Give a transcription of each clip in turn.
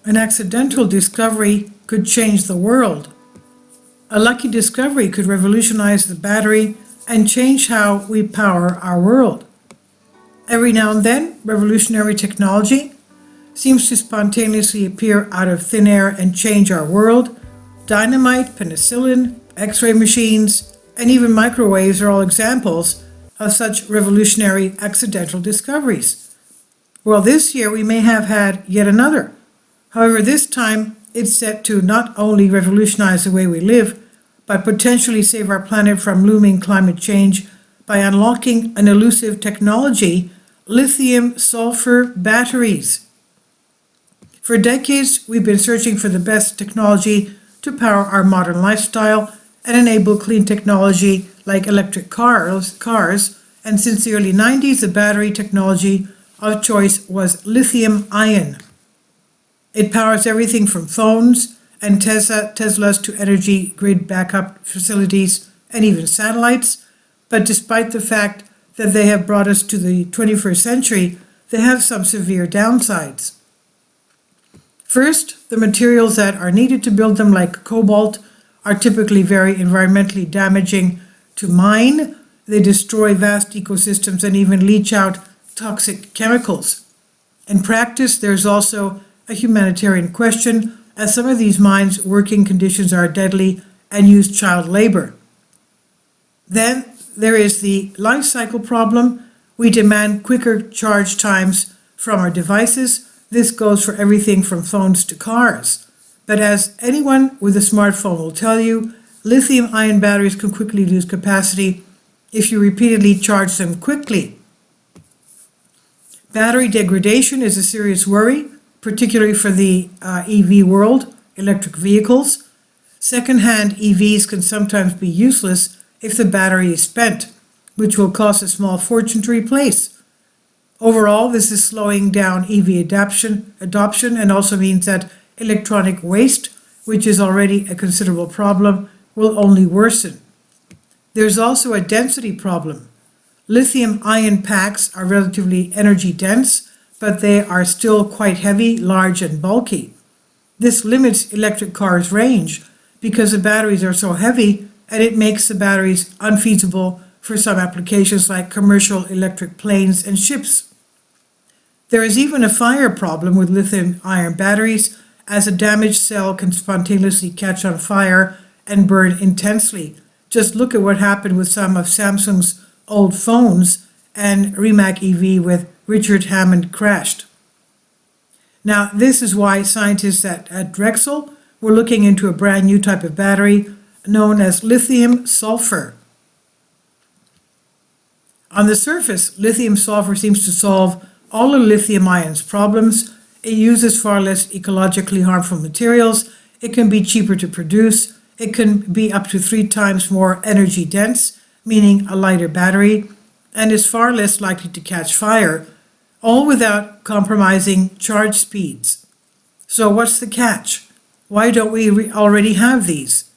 An accidental discovery could change the world. A lucky discovery could revolutionize the battery and change how we power our world. Every now and then, revolutionary technology seems to spontaneously appear out of thin air and change our world. Dynamite, penicillin, X-ray machines, and even microwaves are all examples of such revolutionary accidental discoveries. Well, this year we may have had yet another. However, this time it's set to not only revolutionize the way we live, but potentially save our planet from looming climate change by unlocking an elusive technology, lithium-sulfur batteries. For decades, we've been searching for the best technology to power our modern lifestyle and enable clean technology like electric cars, and since the early 90s, the battery technology of choice was lithium-ion. It powers everything from phones and Teslas to energy grid backup facilities and even satellites, but despite the fact that they have brought us to the 21st century, they have some severe downsides. First, the materials that are needed to build them, like cobalt, are typically very environmentally damaging to mine. They destroy vast ecosystems and even leach out toxic chemicals. In practice, there's also a humanitarian question, as some of these mines' working conditions are deadly and use child labor. Then there is the life cycle problem. We demand quicker charge times from our devices. This goes for everything from phones to cars. But as anyone with a smartphone will tell you, lithium-ion batteries can quickly lose capacity if you repeatedly charge them quickly. Battery degradation is a serious worry, particularly for the EV world, electric vehicles. Second-hand EVs can sometimes be useless if the battery is spent, which will cost a small fortune to replace. Overall, this is slowing down EV adoption and also means that electronic waste, which is already a considerable problem, will only worsen. There's also a density problem. Lithium-ion packs are relatively energy dense, but they are still quite heavy, large, and bulky. This limits electric cars' range because the batteries are so heavy, and it makes the batteries unfeasible for some applications like commercial electric planes and ships. There is even a fire problem with lithium-ion batteries, as a damaged cell can spontaneously catch on fire and burn intensely. Just look at what happened with some of Samsung's old phones, and Rimac EV with Richard Hammond crashed. Now, this is why scientists at Drexel were looking into a brand new type of battery known as lithium-sulfur. On the surface, lithium-sulfur seems to solve all of lithium-ion's problems. It uses far less ecologically harmful materials. It can be cheaper to produce. It can be up to 3 times more energy dense, meaning a lighter battery, and is far less likely to catch fire, all without compromising charge speeds. So what's the catch? Why don't we already have these?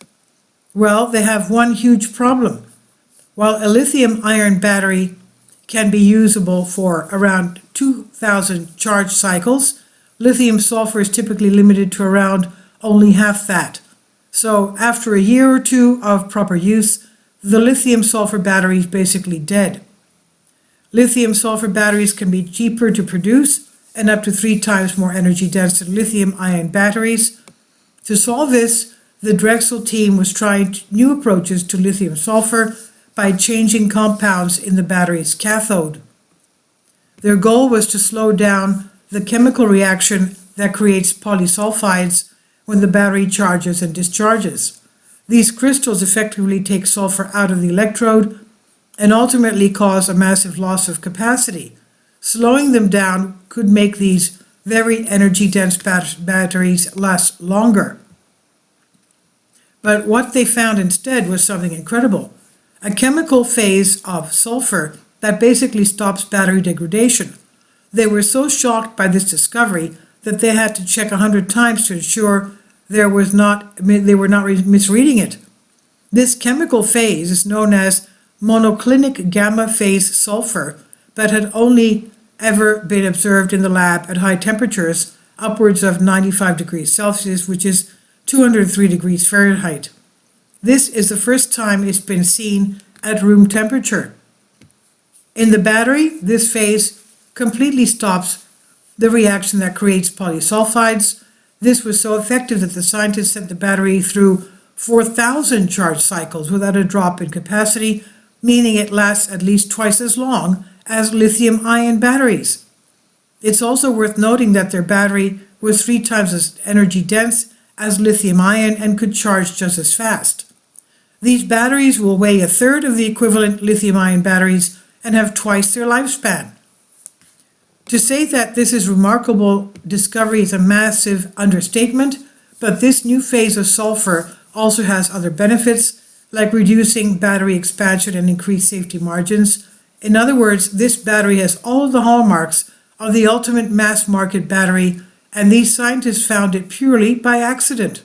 Well, they have one huge problem. While a lithium-ion battery can be usable for around 2,000 charge cycles, lithium-sulfur is typically limited to around only half that. So after a year or two of proper use, the lithium-sulfur battery is basically dead. Lithium-sulfur batteries can be cheaper to produce and up to 3 times more energy dense than lithium-ion batteries. To solve this, the Drexel team was trying new approaches to lithium-sulfur by changing compounds in the battery's cathode. Their goal was to slow down the chemical reaction that creates polysulfides when the battery charges and discharges. These crystals effectively take sulfur out of the electrode and ultimately cause a massive loss of capacity. Slowing them down could make these very energy-dense batteries last longer. But what they found instead was something incredible: a chemical phase of sulfur that basically stops battery degradation. They were so shocked by this discovery that they had to check 100 times to ensure they were not misreading it. This chemical phase is known as monoclinic gamma phase sulfur, but had only ever been observed in the lab at high temperatures upwards of 95 degrees Celsius, which is 203 degrees Fahrenheit. This is the first time it's been seen at room temperature. In the battery, this phase completely stops the reaction that creates polysulfides. This was so effective that the scientists sent the battery through 4,000 charge cycles without a drop in capacity, meaning it lasts at least twice as long as lithium-ion batteries. It's also worth noting that their battery was 3 times as energy dense as lithium-ion and could charge just as fast. These batteries will weigh a third of the equivalent lithium-ion batteries and have twice their lifespan. To say that this is remarkable discovery is a massive understatement, but this new phase of sulfur also has other benefits, like reducing battery expansion and increased safety margins. In other words, this battery has all of the hallmarks of the ultimate mass market battery, and these scientists found it purely by accident.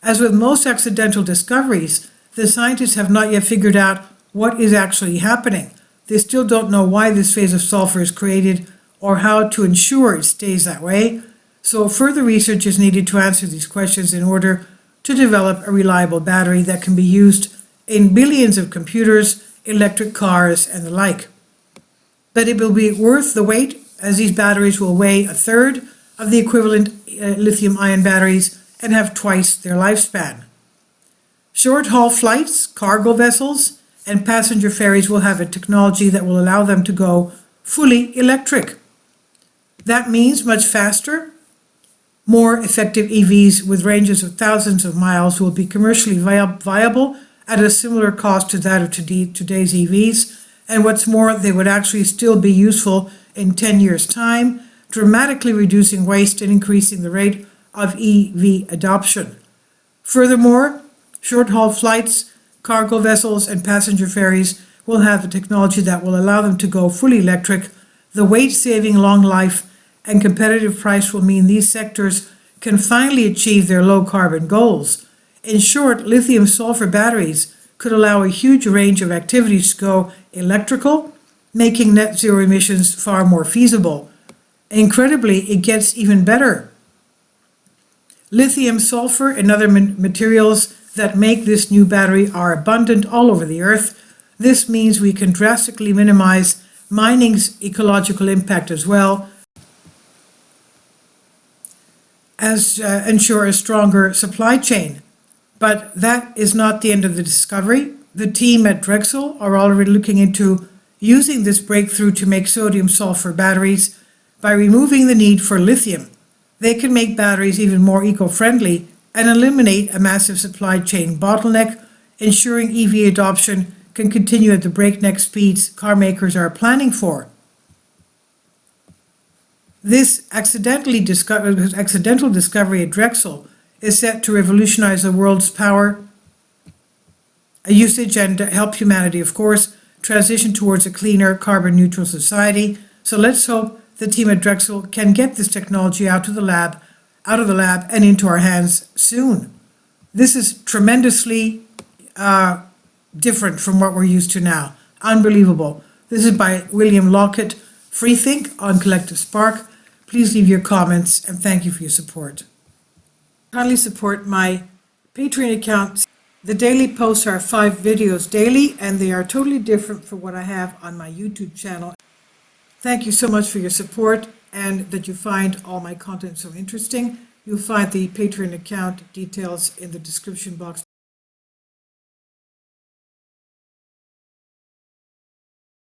As with most accidental discoveries, the scientists have not yet figured out what is actually happening. They still don't know why this phase of sulfur is created or how to ensure it stays that way. So further research is needed to answer these questions in order to develop a reliable battery that can be used in billions of computers, electric cars, and the like. But it will be worth the wait, as these batteries will weigh a third of the equivalent lithium-ion batteries and have twice their lifespan. Short-haul flights, cargo vessels, and passenger ferries will have a technology that will allow them to go fully electric. That means much faster, more effective EVs with ranges of thousands of miles will be commercially viable at a similar cost to that of today's EVs. And what's more, they would actually still be useful in 10 years' time, dramatically reducing waste and increasing the rate of EV adoption. Furthermore, short-haul flights, cargo vessels, and passenger ferries will have the technology that will allow them to go fully electric. The weight-saving, long life, and competitive price will mean these sectors can finally achieve their low-carbon goals. In short, lithium-sulfur batteries could allow a huge range of activities to go electrical, making net zero emissions far more feasible. Incredibly, it gets even better. Lithium-sulfur and other materials that make this new battery are abundant all over the earth. This means we can drastically minimize mining's ecological impact as well as ensure a stronger supply chain. But that is not the end of the discovery. The team at Drexel are already looking into using this breakthrough to make sodium-sulfur batteries. By removing the need for lithium, they can make batteries even more eco-friendly and eliminate a massive supply chain bottleneck, ensuring EV adoption can continue at the breakneck speeds car makers are planning for. This accidental discovery at Drexel is set to revolutionize the world's power usage and help humanity, of course, transition towards a cleaner, carbon-neutral society. So let's hope the team at Drexel can get this technology out of the lab and into our hands soon. This is tremendously different from what we're used to now. Unbelievable. This is by William Lockett, Freethink on Collective Spark. Please leave your comments and thank you for your support. Kindly support my Patreon account. The daily posts are 5 videos daily, and they are totally different from what I have on my YouTube channel. Thank you so much for your support and that you find all my content so interesting. You'll find the Patreon account details in the description box